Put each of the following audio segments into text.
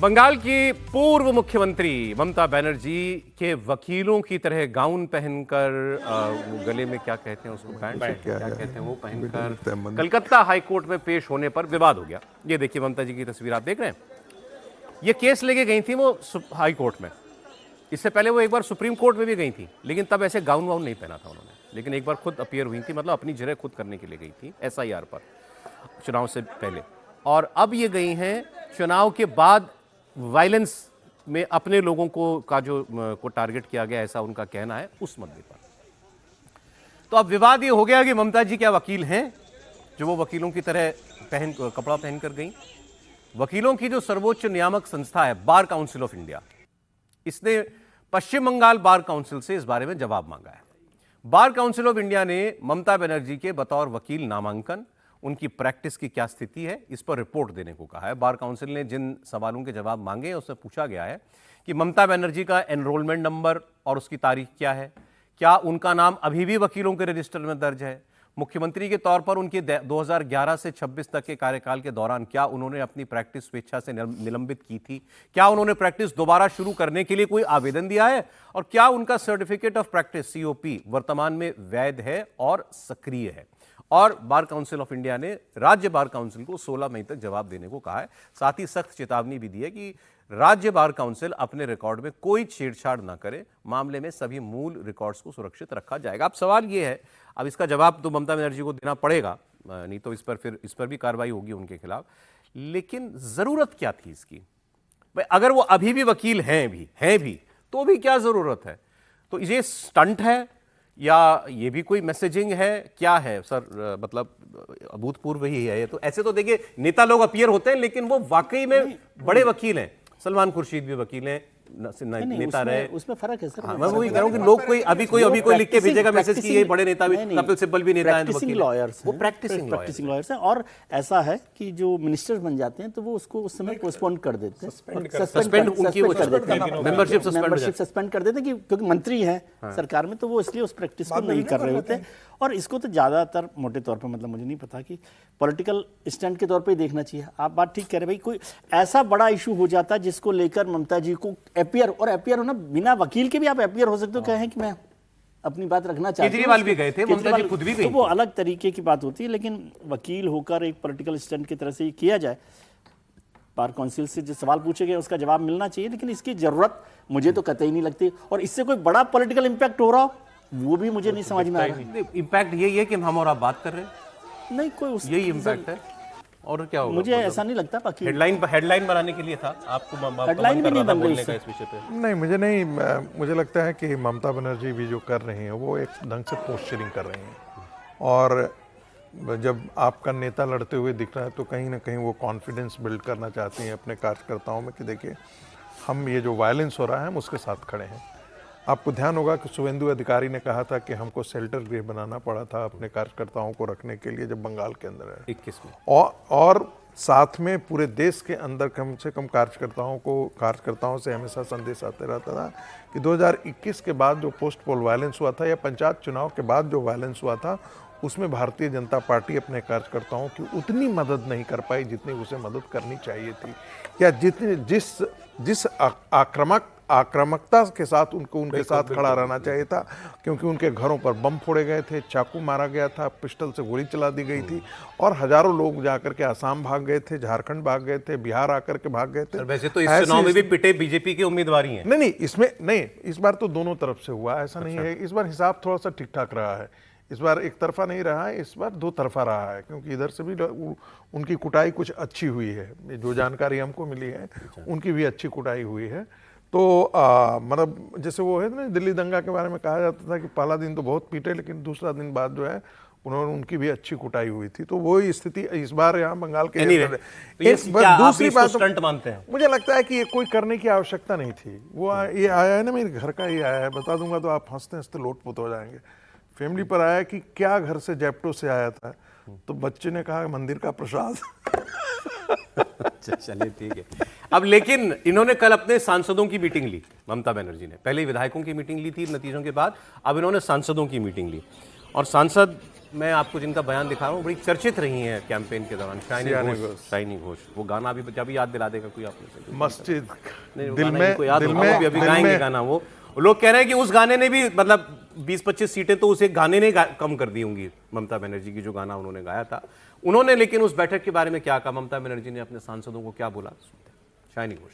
बंगाल की पूर्व मुख्यमंत्री ममता बनर्जी के वकीलों की तरह गाउन पहनकर वो गले में क्या कहते हैं उसको, बैंड क्या कहते हैं वो पहनकर कलकत्ता हाईकोर्ट में पेश होने पर विवाद हो गया। ये देखिए ममता जी की तस्वीर आप देख रहे हैं। ये केस लेके गई थी वो हाई कोर्ट में। इससे पहले वो एक बार सुप्रीम कोर्ट में भी गई थी, लेकिन तब ऐसे गाउन वाउन नहीं पहना था उन्होंने। लेकिन एक बार खुद अपीयर हुई थी, मतलब अपनी जगह खुद करने के लिए गई थी SIR पर चुनाव से पहले। और अब ये गई हैं चुनाव के बाद वायलेंस में अपने लोगों को टारगेट किया गया, ऐसा उनका कहना है, उस मुद्दे पर। तो अब विवाद ये हो गया कि ममता जी क्या वकील हैं जो वो वकीलों की तरह कपड़ा पहन कर गई। वकीलों की जो सर्वोच्च नियामक संस्था है बार काउंसिल ऑफ इंडिया, इसने पश्चिम बंगाल बार काउंसिल से इस बारे में जवाब मांगा है। बार काउंसिल ऑफ इंडिया ने ममता बनर्जी के बतौर वकील नामांकन, उनकी प्रैक्टिस की क्या स्थिति है, इस पर रिपोर्ट देने को कहा है। बार काउंसिल ने जिन सवालों के जवाब मांगे हैं उसमें पूछा गया है कि ममता बनर्जी का एनरोलमेंट नंबर और उसकी तारीख क्या है, क्या उनका नाम अभी भी वकीलों के रजिस्टर में दर्ज है, मुख्यमंत्री के तौर पर उनके 2011 से 26 तक के कार्यकाल के दौरान क्या उन्होंने अपनी प्रैक्टिस स्वेच्छा से निलंबित की थी, क्या उन्होंने प्रैक्टिस दोबारा शुरू करने के लिए कोई आवेदन दिया है, और क्या उनका सर्टिफिकेट ऑफ प्रैक्टिस COP वर्तमान में वैध है और सक्रिय है। और बार काउंसिल ऑफ इंडिया ने राज्य बार काउंसिल को 16 मई तक जवाब देने को कहा है। साथ ही सख्त चेतावनी भी दी है कि राज्य बार काउंसिल अपने रिकॉर्ड में कोई छेड़छाड़ ना करे, मामले में सभी मूल रिकॉर्ड्स को सुरक्षित रखा जाएगा। अब सवाल यह है, अब इसका जवाब तो ममता बनर्जी को देना पड़ेगा, नहीं तो इस पर भी कार्रवाई होगी उनके खिलाफ। लेकिन जरूरत क्या थी इसकी? भाई अगर वो अभी भी वकील हैं भी तो भी क्या जरूरत है? तो ये स्टंट है या ये भी कोई मैसेजिंग है, क्या है सर? मतलब अभूतपूर्व ही है ये तो। ऐसे तो देखिए नेता लोग अपीयर होते हैं, लेकिन वो वाकई में बड़े वकील हैं। सलमान खुर्शीद भी वकील हैं, नेता रहे, उसमें फर्क है सर। मैं वही कह रहा हूं कि लोग अभी कोई लिख के भेजेगा मैसेज कि ये बड़े नेता भी, कपिल सिब्बल भी नेता हैं, प्रैक्टिसिंग लॉयर्स, वो प्रैक्टिसिंग लॉयर्स हैं। और ऐसा है कि जो मिनिस्टर्स बन जाते हैं तो वो उसको उस समय पोस्टपोन कर देते हैं, सस्पेंड कर देते हैं, मेंबरशिप सस्पेंड कर देते हैं, क्योंकि मंत्री हैं सरकार में, तो वो इसलिए उस प्रैक्टिस को नहीं कर रहे होते। और इसको तो ज्यादातर मोटे तौर पर, मतलब मुझे नहीं पता कि पॉलिटिकल स्टंट के तौर पे ही देखना चाहिए। आप बात ठीक कह रहे हैं भाई, कोई ऐसा बड़ा इशू हो जाता जिसको लेकर ममता जी को अपियर होना, बिना वकील के भी आप अपियर हो सकते हो, कहें कि मैं अपनी बात रखना चाहती हूं। केजरीवाल भी गए थे, ममता जी खुद भी गई, तो वो अलग तरीके की बात होती है। लेकिन वकील होकर एक पॉलिटिकल स्टंट की तरह से किया जाए, बार काउंसिल से जो सवाल पूछे गए उसका जवाब मिलना चाहिए, लेकिन इसकी जरूरत मुझे तो कतई नहीं लगती। और इससे कोई बड़ा पॉलिटिकल इंपैक्ट हो रहा हो वो भी मुझे नहीं समझ में आ रहा। इंपैक्ट यही है कि हम और आप बात कर रहे हैं, नहीं कोई यही इंपैक्ट है। और क्या होगा? मुझे ऐसा नहीं लगता। बाकी हेडलाइन बनाने के लिए था, आपको हेडलाइन भी नहीं बन रही इस विषय पे। नहीं, मुझे लगता है कि ममता बनर्जी भी जो कर रही हैं वो एक ढंग से पोस्चरिंग कर रही हैं। और जब आपका नेता लड़ते हुए दिख रहा है तो कहीं ना कहीं वो कॉन्फिडेंस बिल्ड करना चाहती हैं अपने कार्यकर्ताओं में कि देखिए हम ये जो वायलेंस हो रहा है हम उसके साथ खड़े हैं। आपको ध्यान होगा कि शुभेंदु अधिकारी ने कहा था कि हमको शेल्टर गृह बनाना पड़ा था अपने कार्यकर्ताओं को रखने के लिए, जब बंगाल के अंदर है 21 में, और साथ में पूरे देश के अंदर कम से कम कार्यकर्ताओं से हमेशा संदेश आते रहता था कि 2021 के बाद जो पोस्ट पोल वायलेंस हुआ था या पंचायत चुनाव के बाद जो वायलेंस हुआ था उसमें भारतीय जनता पार्टी अपने कार्यकर्ताओं की उतनी मदद नहीं कर पाई जितनी उसे मदद करनी चाहिए थी, या जिस आक्रामकता के साथ उनके साथ खड़ा रहना चाहिए था। क्योंकि उनके घरों पर बम फोड़े गए थे, चाकू मारा गया था, पिस्टल से गोली चला दी गई थी, और हजारों लोग जाकर के आसाम भाग गए थे, झारखंड भाग गए थे, बिहार आकर के भाग गए थे। वैसे तो इस चुनाव में भी पिटे बीजेपी के उम्मीदवार ही हैं। नहीं, इस बार तो दोनों तरफ से हुआ, ऐसा नहीं है। इस बार हिसाब थोड़ा सा ठीक ठाक रहा है, इस बार एक तरफा नहीं रहा है, इस बार दो तरफा रहा है। क्योंकि इधर से भी उनकी कुटाई कुछ अच्छी हुई है, जो जानकारी हमको मिली है उनकी भी अच्छी कुटाई हुई है। तो मतलब जैसे वो है ना दिल्ली दंगा के बारे में कहा जाता था कि पहला दिन तो बहुत पीटे, लेकिन दूसरा दिन बाद जो है उनकी भी अच्छी कुटाई हुई थी। तो वही स्थिति इस बार यहाँ बंगाल के दूसरी बात स्टंट मानते हैं, मुझे लगता है कि ये कोई करने की आवश्यकता नहीं थी। वो ये आया है ना, मेरे घर का ही आया है, बता दूंगा तो आप हंसते हंसते लोटपोट हो जाएंगे। फैमिली पर आया कि क्या घर से जेप्टो से आया था, तो बच्चे ने कहा मंदिर का प्रसाद। चलिए ठीक है। अब लेकिन इन्होंने कल अपने सांसदों की मीटिंग ली, ममता बनर्जी ने। पहले विधायकों की मीटिंग ली थी नतीजों के बाद, अब इन्होंने सांसदों की मीटिंग ली। और सांसद मैं आपको जिनका बयान दिखा रहा हूँ बड़ी चर्चित रही हैं कैंपेन के दौरान। शाइनी घोष, वो गाना भी जब याद दिला देगा कोई आपने मस्जिद नहीं, वो दिल गाना में इनको याद दिल होगा, में वो भी अभी दिल गाएंगे में गाना। वो लोग कह रहे हैं कि उस गाने ने भी मतलब 20-25 सीटें तो उसे गाने ने कम कर दी होंगी, ममता बनर्जी की जो गाना उन्होंने गाया था उन्होंने। लेकिन उस बैठक के बारे में क्या कहा, ममता बनर्जी ने अपने सांसदों को क्या बोला, शाइनी घोष।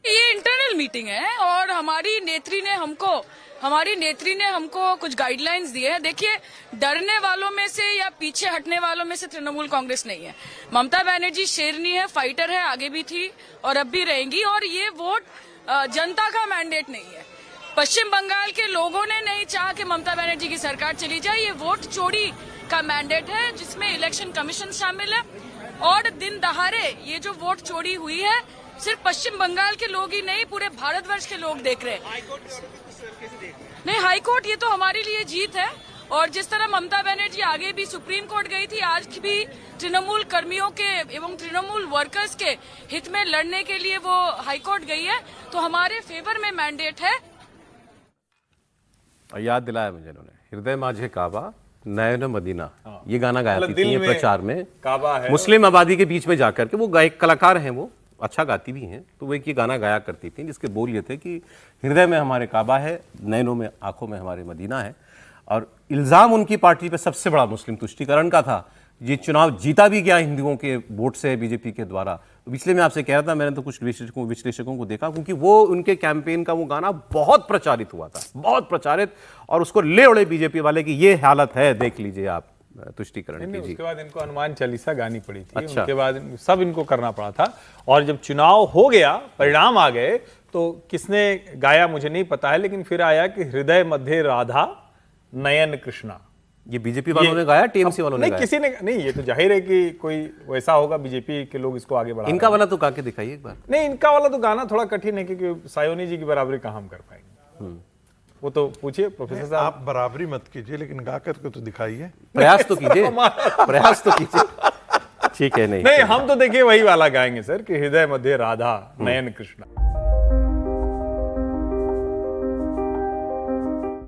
ये इंटरनल मीटिंग है और हमारी नेत्री ने हमको कुछ गाइडलाइंस दिए हैं। देखिए, डरने वालों में से या पीछे हटने वालों में से तृणमूल कांग्रेस नहीं है। ममता बनर्जी शेरनी है, फाइटर है, आगे भी थी और अब भी रहेंगी। और ये वोट जनता का मैंडेट नहीं है। पश्चिम बंगाल के लोगों ने नहीं चाहा कि ममता बनर्जी की सरकार चली जाए। ये वोट चोरी का मैंडेट है जिसमें इलेक्शन कमीशन शामिल है। और दिन दहाड़े ये जो वोट चोरी हुई है सिर्फ पश्चिम बंगाल के लोग ही नहीं, पूरे भारतवर्ष के लोग देख रहे हैं। नहीं, हाई कोर्ट ये तो हमारे लिए जीत है। और जिस तरह ममता बनर्जी आगे भी सुप्रीम कोर्ट गई थी, आज भी तृणमूल कर्मियों के एवं तृणमूल वर्कर्स के हित में लड़ने के लिए वो हाई कोर्ट गई है, तो हमारे फेवर में मैंडेट है। याद दिलाया मुझे इन्होंने, हृदय माझे काबा नयन मदीना, ये गाना गाया थी प्रचार में काबा है, मुस्लिम आबादी के बीच में जाकर के। वो गायक कलाकार हैं, वो अच्छा गाती भी हैं, तो वो एक ये गाना गाया करती थी जिसके बोल ये थे कि हृदय में हमारे काबा है, नैनों में आंखों में हमारे मदीना है। और इल्ज़ाम उनकी पार्टी पे सबसे बड़ा मुस्लिम तुष्टीकरण का था। ये चुनाव जीता भी गया हिंदुओं के वोट से बीजेपी के द्वारा। इसलिए मैं आपसे कह रहा था, मैंने तो कुछ विश्लेषकों को देखा, क्योंकि वो उनके कैंपेन का वो गाना बहुत प्रचारित हुआ था, बहुत प्रचारित, और उसको ले उड़े बीजेपी वाले की ये हालत है, देख लीजिए आप तुष्टीकरण की। उसके बाद इनको हनुमान चालीसा गानी पड़ी थी। अच्छा। उसके बाद सब इनको करना पड़ा था। और जब चुनाव हो गया, परिणाम आ गए, तो किसने गाया मुझे नहीं पता है, लेकिन फिर आया कि हृदय मध्य राधा नयन कृष्णा। ये बीजेपी वालों ने गाया, टीएमसी वालों ने नहीं, गाया? किसी ने नहीं। ये तो जाहिर है कि कोई वैसा होगा, बीजेपी के लोग इसको आगे बढ़ा। इनका वाला तो गा के दिखाइए एक बार। नहीं, इनका वाला तो गाना थोड़ा कठिन है, क्योंकि सायोनी जी की बराबरी कहाँ हम कर पाएंगे। वो तो पूछिए प्रोफेसर साहब। आप बराबरी मत कीजिए, लेकिन गा करके तो दिखाइए, प्रयास तो कीजिए, प्रयास तो कीजिए। ठीक है, नहीं हम तो देखिए वही वाला गाएंगे सर, कि हृदय मध्य राधा नयन कृष्णा।